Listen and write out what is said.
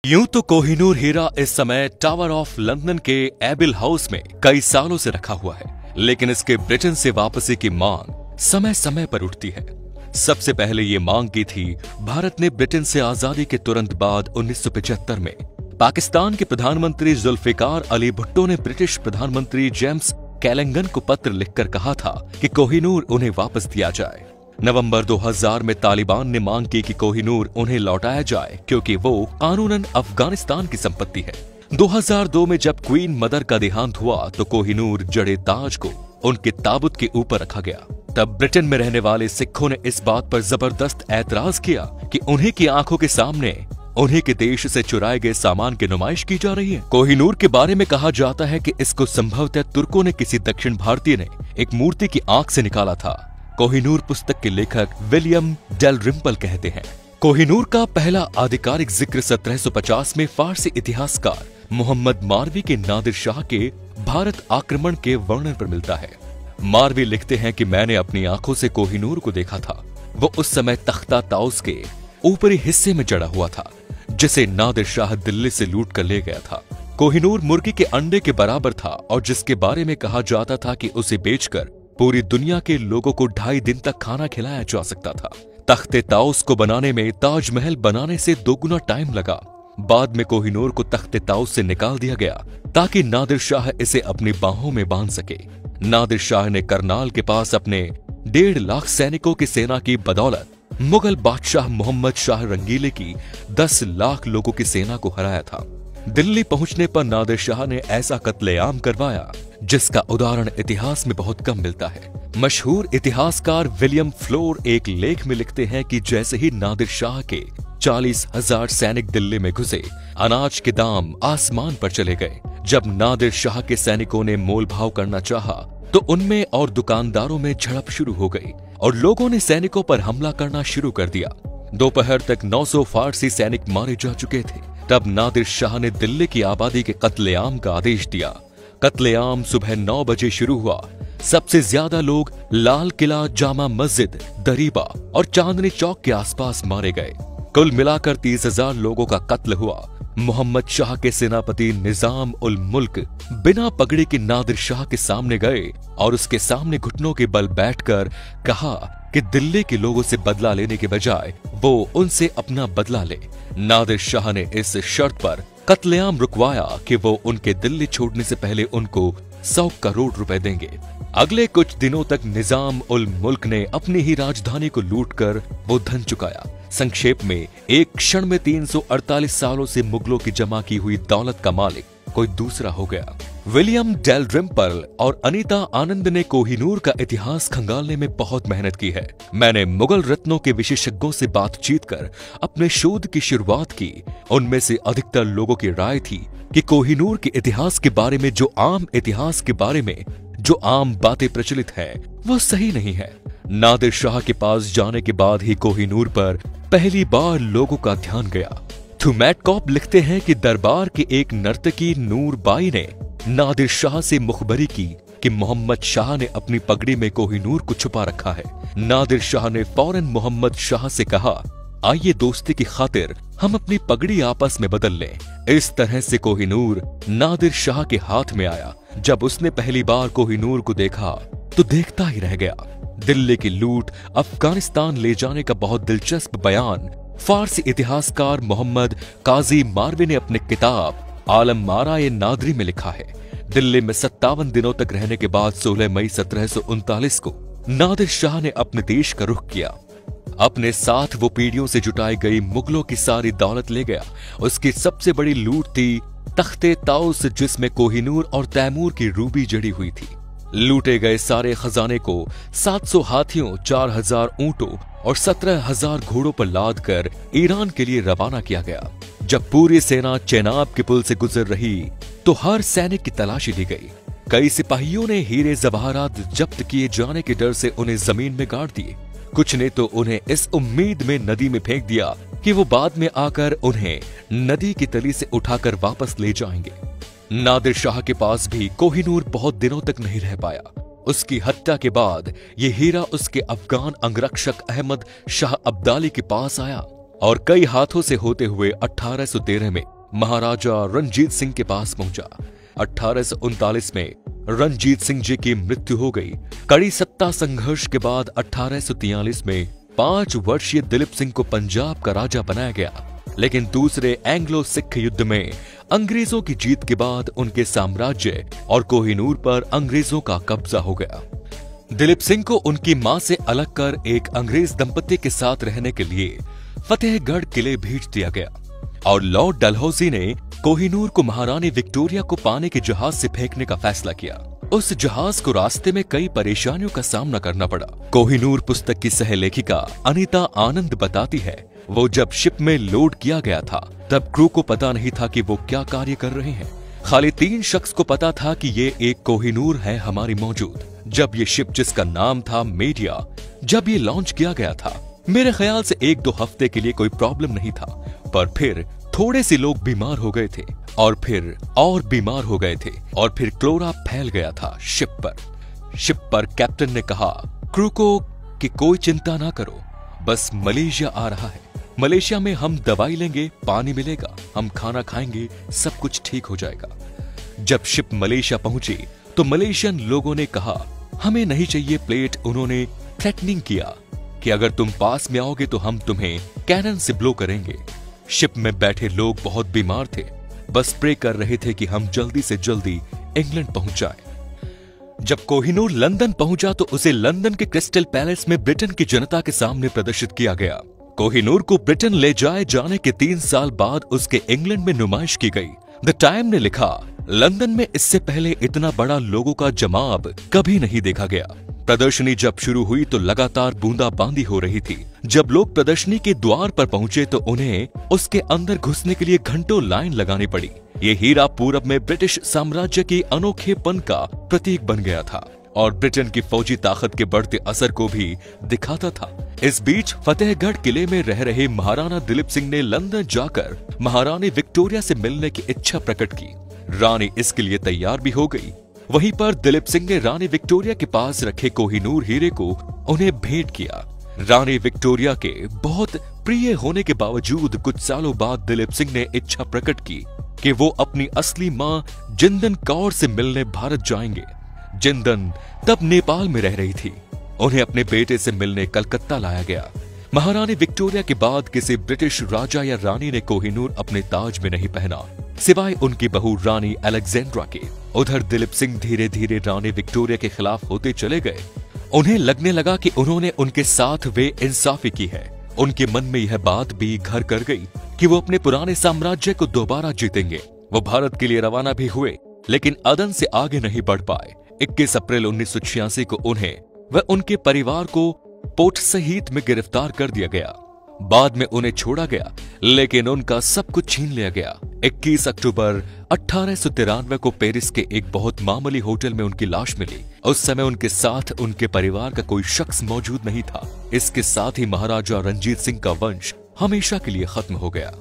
यूं तो कोहिनूर हीरा इस समय टावर ऑफ लंदन के एबिल हाउस में कई सालों से रखा हुआ है, लेकिन इसके ब्रिटेन से वापसी की मांग समय समय पर उठती है। सबसे पहले ये मांग की थी भारत ने ब्रिटेन से आजादी के तुरंत बाद 1975 में। पाकिस्तान के प्रधानमंत्री जुल्फिकार अली भुट्टो ने ब्रिटिश प्रधानमंत्री जेम्स कैलंगन को पत्र लिखकर कहा था कि कोहिनूर उन्हें वापस दिया जाए। नवंबर 2000 में तालिबान ने मांग की कि कोहिनूर उन्हें लौटाया जाए क्योंकि वो कानूनन अफगानिस्तान की संपत्ति है। 2002 में जब क्वीन मदर का देहांत हुआ तो कोहिनूर जड़े ताज को उनके ताबूत के ऊपर रखा गया। तब ब्रिटेन में रहने वाले सिखों ने इस बात पर जबरदस्त ऐतराज किया कि उन्हीं की आंखों के सामने उन्हीं के देश से चुराए गए सामान की नुमाइश की जा रही है। कोहिनूर के बारे में कहा जाता है कि इसको संभवतः तुर्कों ने किसी दक्षिण भारतीय ने एक मूर्ति की आंख से निकाला था। कोहिनूर पुस्तक के लेखक विलियम डेलरिम्पल कहते हैं, कोहिनूर का पहला आधिकारिक जिक्र 1750 में फारसी इतिहासकार मोहम्मद मारवी के नादिर शाह के भारत आक्रमण के वर्णन पर मिलता है। मारवी लिखते हैं कि मैंने अपनी आंखों से कोहिनूर को देखा था। वो उस समय तख्ता ताउस के ऊपरी हिस्से में जड़ा हुआ था, जिसे नादिर शाह दिल्ली से लूट कर ले गया था। कोहिनूर मुर्गी के अंडे के बराबर था और जिसके बारे में कहा जाता था कि उसे बेचकर पूरी दुनिया के लोगों को 2.5 दिन तक खाना खिलाया जा सकता था। तख्ते ताउस को बनाने में ताजमहल बनाने से 2 गुना टाइम लगा। बाद में कोहिनूर को तख्ते ताउस से निकाल दिया गया ताकि नादिर शाह इसे अपनी बाहों में बांध सके। नादिर शाह ने करनाल के पास अपने 1.5 लाख सैनिकों की सेना की बदौलत मुगल बादशाह मोहम्मद शाह रंगीले की 10 लाख लोगों की सेना को हराया था। दिल्ली पहुंचने पर नादिर शाह ने ऐसा कत्लेआम करवाया जिसका उदाहरण इतिहास में बहुत कम मिलता है। मशहूर इतिहासकार विलियम फ्लोर एक लेख में लिखते हैं कि जैसे ही नादिर शाह के 40,000 सैनिक दिल्ली में घुसे, अनाज के दाम आसमान पर चले गए। जब नादिर शाह के सैनिकों ने मोल भाव करना चाहा तो उनमें और दुकानदारों में झड़प शुरू हो गई और लोगों ने सैनिकों पर हमला करना शुरू कर दिया। दोपहर तक 900 फारसी सैनिक मारे जा चुके थे। तब नादिर शाह ने दिल्ली की आबादी के कत्लेआम का आदेश दिया। कत्लेआम सुबह 9 बजे शुरू हुआ। सबसे ज्यादा लोग लाल किला, जामा मस्जिद, दरीबा और चांदनी चौक के आसपास मारे गए। कुल मिलाकर 30,000 लोगों का कत्ल हुआ। मोहम्मद शाह के सेनापति निजाम उल मुल्क बिना पगड़ी के नादिर शाह के सामने गए और उसके सामने घुटनों के बल बैठकर कहा कि दिल्ली के लोगों से बदला लेने के बजाय वो उनसे अपना बदला ले। नादिर शाह ने इस शर्त पर कत्लेआम रुकवाया कि वो उनके दिल्ली छोड़ने से पहले उनको 100 करोड़ रुपए देंगे। अगले कुछ दिनों तक निजाम उल मुल्क ने अपनी ही राजधानी को लूटकर वो धन चुकाया। संक्षेप में एक क्षण में 348 सालों से मुगलों की जमा की हुई दौलत का मालिक कोई दूसरा हो गया। विलियम डेलरिम्पल और अनीता आनंद ने कोहिनूर का इतिहास खंगालने में बहुत मेहनत की है। मैंने मुगल रत्नों के विशेषज्ञों से बातचीत कर अपने शोध की शुरुआत की। उनमें से अधिकतर लोगों की राय थी कि कोहिनूर के इतिहास के बारे में जो आम बातें प्रचलित है वो सही नहीं है। नादिर शाह के पास जाने के बाद ही कोहिनूर पर पहली बार लोगों का ध्यान गया। थुमैटकॉप लिखते हैं कि दरबार के एक नर्तकी नूर बाई ने नादिर शाह से मुखबरी की कि मोहम्मद शाह ने अपनी पगड़ी में कोहिनूर को छुपा रखा है। नादिर शाह ने फौरन मोहम्मद शाह से कहा, आइए दोस्ती की खातिर हम अपनी पगड़ी आपस में बदल लें। इस तरह से कोहिनूर नादिर शाह के हाथ में आया। जब उसने पहली बार कोहिनूर को देखा तो देखता ही रह गया। दिल्ली की लूट, अफगानिस्तान ले जाने का बहुत दिलचस्प बयान फारसी इतिहासकार मोहम्मद काजी मारवी ने अपने किताब आलम मारा-ए नादरी में लिखा है। दिल्ली में 57 दिनों तक रहने के बाद 16 मई 1739 को नादिर शाह ने अपने देश का रुख किया। अपने साथ वो पीढ़ियों से जुटाई गई मुगलों की सारी दौलत ले गया। उसकी सबसे बड़ी लूट थी तख्ते ताउस, जिसमें कोहिनूर और तैमूर की रूबी जड़ी हुई थी। लूटे गए सारे खजाने को 700 हाथियों, 4000 ऊंटों और 17,000 घोड़ों पर लाद कर ईरान के लिए रवाना किया गया। जब पूरी सेना चेनाब के पुल से गुजर रही तो हर सैनिक की तलाशी ली गई। कई सिपाहियों ने हीरे जवाहरात जब्त किए जाने के डर से उन्हें जमीन में गाड़ दिए। कुछ ने तो उन्हें इस उम्मीद में नदी में फेंक दिया कि वो बाद में आकर उन्हें नदी की तली से उठाकर वापस ले जाएंगे। नादिर शाह के पास भी कोहिनूर बहुत दिनों तक नहीं रह पाया। उसकी हत्या के बाद ये हीरा उसके अफगान अंगरक्षक अहमद शाह अब्दाली के पास आया। और कई हाथों से होते हुए 1813 में महाराजा रणजीत सिंह के पास पहुंचा। 1839 में रणजीत सिंह जी की मृत्यु हो गई। कड़ी सत्ता संघर्ष के बाद 1843 में 5 वर्षीय दिलीप सिंह को पंजाब का राजा बनाया गया, लेकिन दूसरे एंग्लो सिख युद्ध में अंग्रेजों की जीत के बाद उनके साम्राज्य और कोहिनूर पर अंग्रेजों का कब्जा हो गया। दिलीप सिंह को उनकी मां से अलग कर एक अंग्रेज दंपति के साथ रहने के लिए फतेहगढ़ किले भेज दिया गया और लॉर्ड डलहौजी ने कोहिनूर को महारानी विक्टोरिया को पानी के जहाज से फेंकने का फैसला किया। उस जहाज को रास्ते में कई परेशानियों का सामना करना पड़ा। कोहिनूर पुस्तक की सहलेखिका अनीता आनंद बताती है, वो जब शिप में लोड किया गया था तब क्रू को पता नहीं था कि वो क्या कार्य कर रहे हैं। खाली 3 शख्स को पता था कि ये एक कोहिनूर है हमारी मौजूद। जब ये शिप जिसका नाम था मेडिया, जब ये लॉन्च किया गया था, मेरे ख्याल से 1-2 हफ्ते के लिए कोई प्रॉब्लम नहीं था, पर फिर थोड़े से लोग बीमार हो गए थे और फिर और बीमार हो गए थे और फिर क्लोरा फैल गया था शिप पर। शिप पर कैप्टन ने कहा क्रू को कि कोई चिंता ना करो, बस मलेशिया आ रहा है। मलेशिया में हम दवाई लेंगे, पानी मिलेगा, हम खाना खाएंगे, सब कुछ ठीक हो जाएगा। जब शिप मलेशिया पहुंची तो मलेशियन लोगों ने कहा हमें नहीं चाहिए प्लेट। उन्होंने थ्रेटनिंग किया कि अगर तुम पास में आओगे तो हम तुम्हें कैनन से ब्लो करेंगे। शिप में बैठे लोग बहुत बीमार थे, बस प्रे कर रहे थे कि हम जल्दी से जल्दी इंग्लैंड पहुंच जाएं। जब कोहिनूर लंदन पहुंचा तो उसे लंदन के क्रिस्टल पैलेस में ब्रिटेन की जनता के सामने प्रदर्शित किया गया। कोहिनूर को ब्रिटेन ले जाए जाने के 3 साल बाद उसके इंग्लैंड में नुमाइश की गई। द टाइम ने लिखा, लंदन में इससे पहले इतना बड़ा लोगों का जमाव कभी नहीं देखा गया। प्रदर्शनी जब शुरू हुई तो लगातार बूंदाबांदी हो रही थी। जब लोग प्रदर्शनी के द्वार पर पहुंचे तो उन्हें उसके अंदर घुसने के लिए घंटों लाइन लगानी पड़ी। ये हीरा पूरब में ब्रिटिश साम्राज्य की अनोखेपन का प्रतीक बन गया था और ब्रिटेन की फौजी ताकत के बढ़ते असर को भी दिखाता था। इस बीच फतेहगढ़ किले में रह रहे महाराणा दिलीप सिंह ने लंदन जाकर महारानी विक्टोरिया से मिलने की इच्छा प्रकट की। रानी इसके लिए तैयार भी हो गई। वहीं पर दिलीप सिंह ने रानी विक्टोरिया के पास रखे कोहिनूर हीरे को उन्हें भेंट किया। रानी विक्टोरिया के बहुत प्रिय होने के बावजूद कुछ सालों बाद दिलीप सिंह ने इच्छा प्रकट की कि वो अपनी असली मां जिंदन कौर से मिलने भारत जाएंगे। जिंदन तब नेपाल में रह रही थी। उन्हें अपने बेटे से मिलने कलकत्ता लाया गया। महारानी विक्टोरिया के बाद किसी ब्रिटिश राजा या रानी ने कोहिनूर अपने ताज में नहीं पहना, सिवाय उनकी बहू रानी अलेक्जेंड्रा के। उधर दिलीप सिंह धीरे धीरे रानी विक्टोरिया के खिलाफ होते चले गए। उन्हें लगने लगा कि उन्होंने उनके साथ वे इंसाफी की है। उनके मन में यह बात भी घर कर गई कि वो अपने पुराने साम्राज्य को दोबारा जीतेंगे। वो भारत के लिए रवाना भी हुए, लेकिन अदन से आगे नहीं बढ़ पाए। 21 अप्रैल 1986 को उन्हें व उनके परिवार को पोर्ट सहीत में गिरफ्तार कर दिया गया। बाद में उन्हें छोड़ा गया, लेकिन उनका सब कुछ छीन लिया गया। 21 अक्टूबर 1893 को पेरिस के एक बहुत मामूली होटल में उनकी लाश मिली। उस समय उनके साथ उनके परिवार का कोई शख्स मौजूद नहीं था। इसके साथ ही महाराजा रणजीत सिंह का वंश हमेशा के लिए खत्म हो गया।